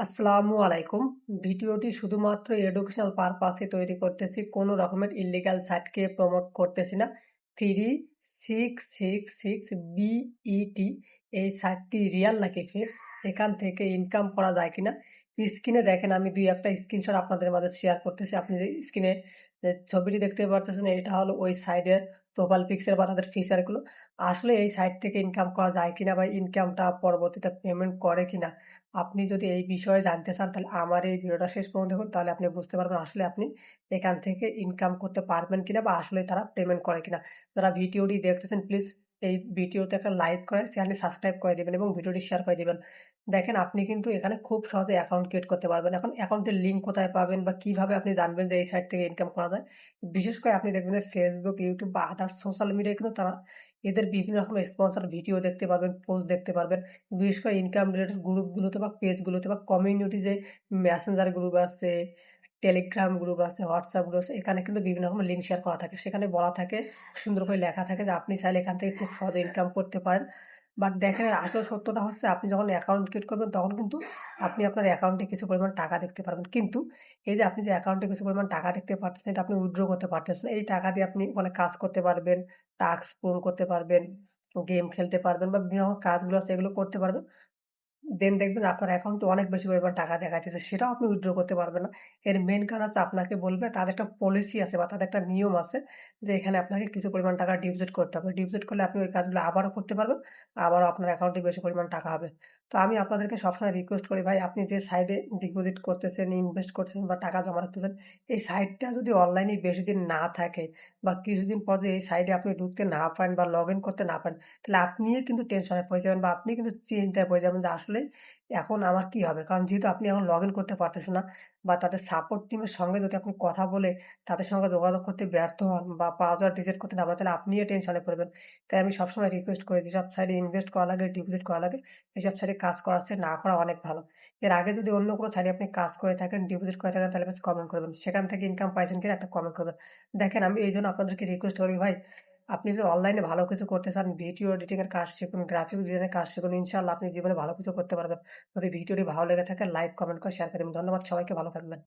আসসালামু আলাইকুম। ভিডিওটি শুধুমাত্র এডুকেশনাল পারপাসে তৈরি করতেছি। কোনো রকমের ইল্লিগাল সাইটকে প্রমোট করতেছি না। 3666 বিইটি এই সাইটটি রিয়াল নাকি ফেক? এখান থেকে ইনকাম করা যায় কিনা? স্ক্রিনে দেখেন আমি দুই একটা স্ক্রিনশট আপনাদের মাঝে শেয়ার করতেছি। আপনি যে স্ক্রিনে যে ছবিটি দেখতে পারতেছেন এটা হলো ওই সাইটের প্রোফাইল পিকচার বা তাদের ফিচারগুলো। আসলে এই সাইট থেকে ইনকাম করা যায় কিনা বা ইনকামটা পরবর্তীতে পেমেন্ট করে কিনা? আপনি যদি এই বিষয়ে জানতে চান তাহলে আমার এই ভিডিওটা শেষ পর্যন্ত দেখুন, তাহলে আপনি বুঝতে পারবেন আসলে আপনি এখান থেকে ইনকাম করতে পারবেন কিনা বা আসলে তারা পেমেন্ট করে কিনা। যারা ভিডিওটি দেখতেছেন প্লিজ এই ভিডিওতে একটা লাইক করে চ্যানেলটি সাবস্ক্রাইব করে দিবেন এবং ভিডিওটি শেয়ার করে দিবেন। দেখেন আপনি কিন্তু এখানে খুব সহজে অ্যাকাউন্ট ক্রিয়েট করতে পারবেন। এখন অ্যাকাউন্টের লিঙ্ক কোথায় পাবেন বা কিভাবে আপনি জানবেন যে এই সাইট থেকে ইনকাম করা যায়? বিশেষ করে আপনি দেখবেন যে ফেসবুক, ইউটিউব বা আদার্স সোশ্যাল মিডিয়ায় কিন্তু তারা এদের বিভিন্ন রকমের স্পন্সর ভিডিও দেখতে পারবেন, পোস্ট দেখতে পারবেন। বিশেষ করে ইনকাম রিলেটেড গ্রুপগুলোতে বা পেজগুলোতে বা কমিউনিটি যে মেসেঞ্জার গ্রুপ আছে, টেলিগ্রাম গ্রুপ আছে, হোয়াটসঅ্যাপ গ্রুপ আছে, এখানে কিন্তু বিভিন্ন রকমের লিঙ্ক শেয়ার করা থাকে। সেখানে বলা থাকে, সুন্দর করে লেখা থাকে যে আপনি চাইলে এখান থেকে খুব সহজে ইনকাম করতে পারেন। বাট দেখেন আসল সত্যটা হচ্ছে আপনি যখন অ্যাকাউন্ট ক্রিয়েট করবেন তখন কিন্তু আপনি আপনার অ্যাকাউন্টে কিছু পরিমাণ টাকা দেখতে পারবেন। কিন্তু এই যে আপনি যে অ্যাকাউন্টে কিছু পরিমাণ টাকা দেখতে পারতেছেন এটা আপনি উইথড্র করতে পারতেছেন। এই টাকা দিয়ে আপনি অনেক কাজ করতে পারবেন, টাস্ক পূরণ করতে পারবেন, গেম খেলতে পারবেন বা বিভিন্ন রকম কাজগুলো আছে এগুলো করতে পারবেন। দেন দেখবেন আপনার অ্যাকাউন্টে অনেক বেশি পরিমাণ টাকা দেখাইতেছে। সেটাও আপনি উইথড্র করতে পারবেন না। এর মেইন কারণ হচ্ছে আপনাকে বলবে তাদের একটা পলিসি আছে বা তাদের একটা নিয়ম আছে যে এখানে আপনাকে কিছু পরিমাণ টাকা ডিপোজিট করতে হবে। ডিপোজিট করলে আপনি ওই কাজগুলো আবারও করতে পারবেন। আবারও আপনার অ্যাকাউন্টে বেশি পরিমাণ টাকা হবে। তো আমি আপনাদেরকে সবসময় রিকোয়েস্ট করি ভাই আপনি যে সাইটে ডিপোজিট করতেছেন, ইনভেস্ট করতেছেন বা টাকা জমা রাখতেছেন, এই সাইটটা যদি অনলাইনে বেশিদিন না থাকে বা কিছুদিন পর যদি এই সাইটে আপনি ঢুকতে না পারেন বা লগ ইন করতে না পারেন, তাহলে আপনিই কিন্তু টেনশনে পড়ে যাবেন বা আপনি কিন্তু চিন্তায় পড়ে যাবেন যে আসলে এখন আমার কি হবে? কারণ যেহেতু আপনি এখন লগ ইন করতে পারতেছেন না বা তাদের সাপোর্ট টিমের সঙ্গে যদি আপনি কথা বলে তাদের সঙ্গে যোগাযোগ করতে ব্যর্থ হন বা পাসওয়ার্ড রিসেট করতে না পারেন তাহলে আপনিও টেনশনে পড়বেন। তাই আমি সবসময় রিকোয়েস্ট করি যেসব সাইটে ইনভেস্ট করা লাগে, ডিপোজিট করা লাগে, এসব সাইটে কাজ করার চেয়ে না করা অনেক ভালো। এর আগে যদি অন্য কোনো সাইটে আপনি কাজ করে থাকেন, ডিপোজিট করে থাকেন তাহলে বেশ কমেন্ট করবেন। সেখান থেকে ইনকাম পাইছেন কিনা একটা কমেন্ট করবেন। দেখেন আমি এইজন্য আপনাদেরকে রিকোয়েস্ট করি ভাই, আপনি যদি অনলাইনে ভালো কিছু করতে চান, ভিডিও এডিটিং এর কাজ শিখুন, গ্রাফিক ডিজাইন এর কাজ শিখুন। ইনশাআল্লাহ আপনি জীবনে ভালো কিছু করতে পারবেন। যদি ভিডিওটি ভালো লেগে থাকে লাইক, কমেন্ট করে শেয়ার করে দিবেন। ধন্যবাদ সবাইকে, ভালো থাকবেন।